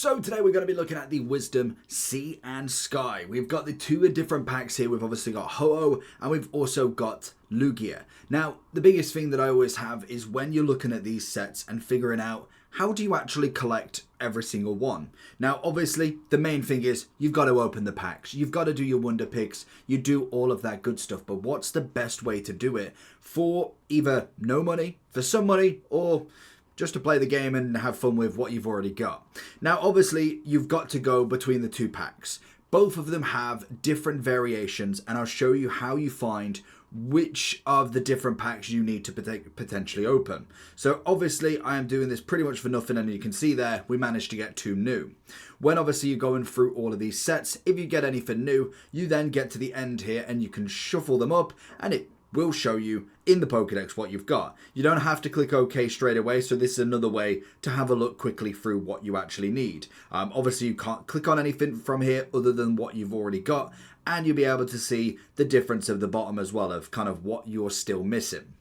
So today we're going to be looking at the Wisdom Sea and Sky. We've got the two different packs here. We've obviously got Ho-Oh and we've also got Lugia. Now, the biggest thing that I always have is when you're looking at these sets and figuring out how do you actually collect every single one. Now, obviously, the main thing is you've got to open the packs. You've got to do your wonder picks. You do all of that good stuff. But what's the best way to do it for either no money, for some money, or just to play the game and have fun with what you've already got? Now, obviously, you've got to go between the two packs. Both of them have different variations, and I'll show you how you find which of the different packs you need to potentially open. So obviously I am doing this pretty much for nothing, and you can see there we managed to get two new. When obviously you're going through all of these sets, if you get anything new, you then get to the end here and you can shuffle them up and it will show you in the Pokedex what you've got. You don't have to click OK straight away, so this is another way to have a look quickly through what you actually need. Obviously you can't click on anything from here other than what you've already got, and you'll be able to see the difference of the bottom as well of kind of what you're still missing.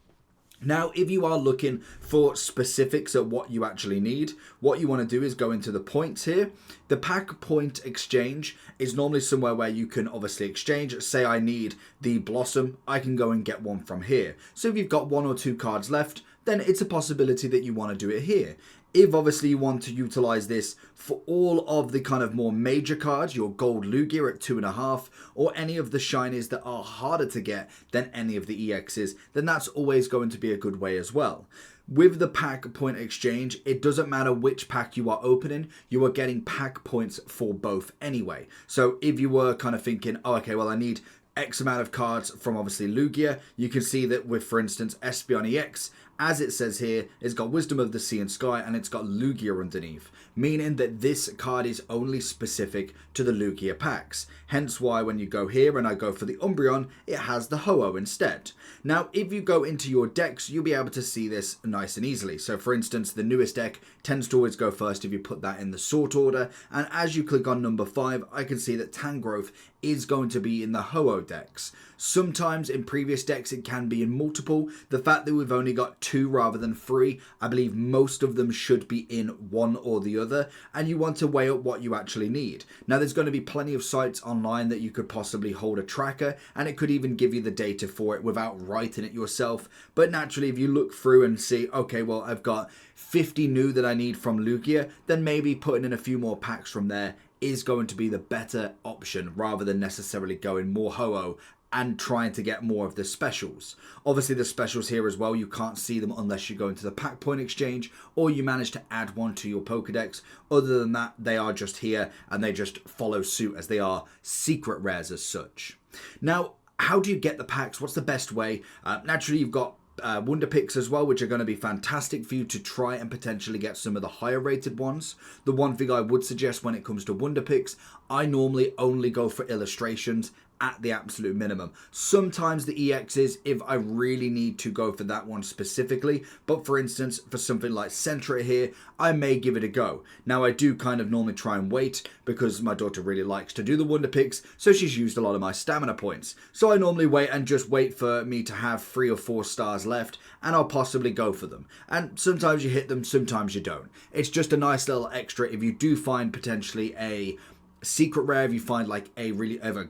Now, if you are looking for specifics at what you actually need, what you want to do is go into the points here. The pack point exchange is normally somewhere where you can obviously exchange. Say I need the Blossom, I can go and get one from here. So if you've got one or two cards left, then it's a possibility that you want to do it here. If obviously you want to utilize this for all of the kind of more major cards, your gold Lugia at 2.5, or any of the shinies that are harder to get than any of the EXs, then that's always going to be a good way as well. With the pack point exchange, it doesn't matter which pack you are opening, you are getting pack points for both anyway. So if you were kind of thinking, oh, okay, well, I need X amount of cards from obviously Lugia, you can see that with, for instance, Espeon EX, as it says here, it's got Wisdom of the Sea and Sky and it's got Lugia underneath, meaning that this card is only specific to the Lugia packs. Hence why when you go here and I go for the Umbreon, it has the Ho-Oh instead. Now, if you go into your decks, you'll be able to see this nice and easily. So for instance, the newest deck tends to always go first if you put that in the sort order. And as you click on number 5, I can see that Tangrowth is going to be in the Ho-Oh decks. Sometimes in previous decks it can be in multiple. The fact that we've only got 2 rather than 3, I believe most of them should be in one or the other, and you want to weigh up what you actually need. Now there's going to be plenty of sites online that you could possibly hold a tracker, and it could even give you the data for it without writing it yourself. But naturally, if you look through and see, okay, well, I've got 50 new that I need from Lugia, then maybe putting in a few more packs from there is going to be the better option rather than necessarily going more Ho-Oh and trying to get more of the specials. Obviously the specials here as well, you can't see them unless you go into the pack point exchange or you manage to add one to your Pokedex. Other than that, they are just here and they just follow suit as they are secret rares as such. Now, how do you get the packs? What's the best way? Naturally, you've got wonder picks as well, which are going to be fantastic for you to try and potentially get some of the higher rated ones. The one thing I would suggest when it comes to wonder picks, I normally only go for illustrations at the absolute minimum. Sometimes the EXs if I really need to go for that one specifically, but for instance for something like Sentra here, I may give it a go. Now I do kind of normally try and wait because my daughter really likes to do the wonder picks, so she's used a lot of my stamina points. So I normally wait and just wait for me to have 3 or 4 stars left and I'll possibly go for them. And sometimes you hit them, sometimes you don't. It's just a nice little extra if you do find potentially a secret rare. If you find like a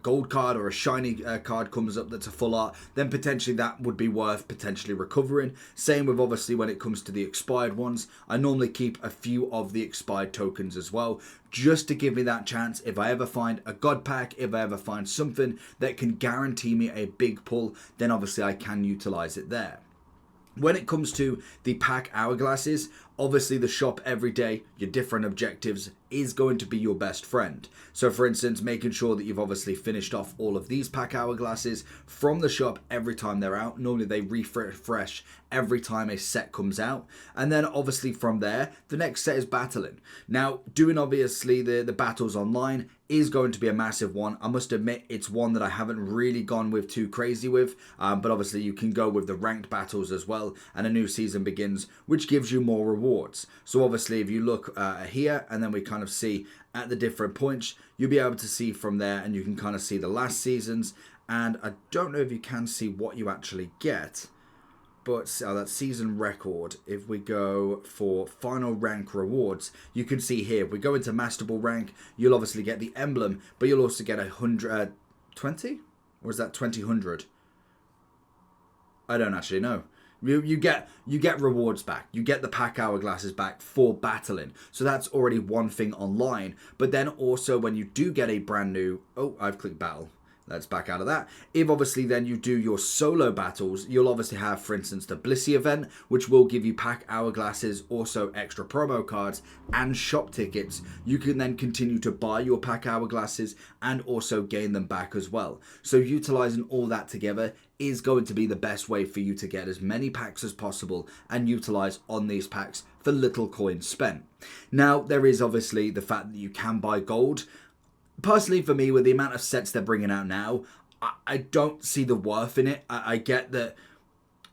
gold card or a shiny card comes up that's a full art, then potentially that would be worth potentially recovering. Same with obviously when it comes to the expired ones. I normally keep a few of the expired tokens as well, just to give me that chance. If I ever find a god pack, if I ever find something that can guarantee me a big pull, then obviously I can utilize it there. When it comes to the pack hourglasses, obviously the shop every day, your different objectives is going to be your best friend. So for instance, making sure that you've obviously finished off all of these pack hourglasses from the shop every time they're out. Normally they refresh every time a set comes out. And then obviously from there, the next set is battling. Now, doing obviously the battles online is going to be a massive one. I must admit, it's one that I haven't really gone with too crazy with, but obviously you can go with the ranked battles as well, and a new season begins, which gives you more rewards. So obviously if you look here, and then we kind of see at the different points, you'll be able to see from there, and you can kind of see the last seasons, and I don't know if you can see what you actually get, but that's season record. If we go for final rank rewards, you can see here, if we go into Master Ball rank, you'll obviously get the emblem, but you'll also get 120? Or is that 2000? I don't actually know. You get rewards back. You get the pack hourglasses back for battling. So that's already one thing online. But then also when you do get a brand new... Oh, I've clicked battle. Let's back out of that. If obviously then you do your solo battles, you'll obviously have, for instance, the Blissey event, which will give you pack hourglasses, also extra promo cards and shop tickets. You can then continue to buy your pack hourglasses and also gain them back as well. So utilizing all that together is going to be the best way for you to get as many packs as possible and utilize on these packs for little coins spent. Now, there is obviously the fact that you can buy gold. Personally, for me, with the amount of sets they're bringing out now, I don't see the worth in it. I get that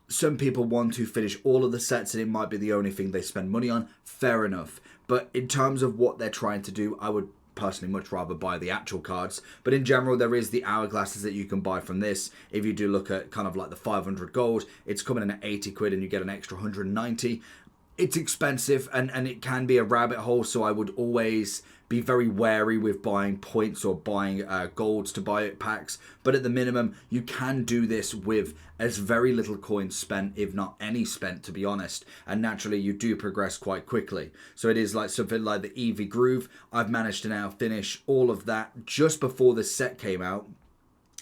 some people want to finish all of the sets and it might be the only thing they spend money on. Fair enough. But in terms of what they're trying to do, I would personally much rather buy the actual cards. But in general, there is the hourglasses that you can buy from this. If you do look at kind of like the 500 gold, it's coming in at 80 quid and you get an extra 190. It's expensive and it can be a rabbit hole, so I would always be very wary with buying points or buying golds to buy packs. But at the minimum, you can do this with as very little coins spent, if not any spent, to be honest. And naturally, you do progress quite quickly. So it is like something like the Eevee Groove. I've managed to now finish all of that just before this set came out.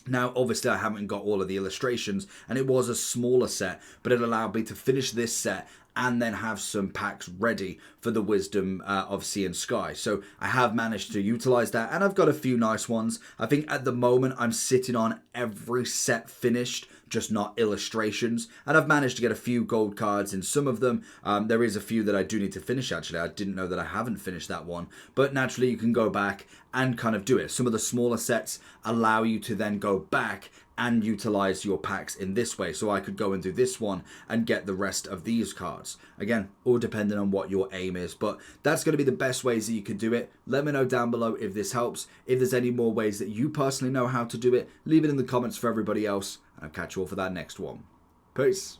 Now, obviously, I haven't got all of the illustrations, and it was a smaller set, but it allowed me to finish this set and then have some packs ready for the Wisdom of Sea and Sky. So I have managed to utilize that, and I've got a few nice ones. I think at the moment I'm sitting on every set finished, just not illustrations, and I've managed to get a few gold cards in some of them. There is a few that I do need to finish, actually. I didn't know that I haven't finished that one, but naturally you can go back and kind of do it. Some of the smaller sets allow you to then go back and utilize your packs in this way. So I could go and do this one and get the rest of these cards. Again, all depending on what your aim is, but that's going to be the best ways that you could do it. Let me know down below if this helps. If there's any more ways that you personally know how to do it, leave it in the comments for everybody else. I'll catch you all for that next one. Peace.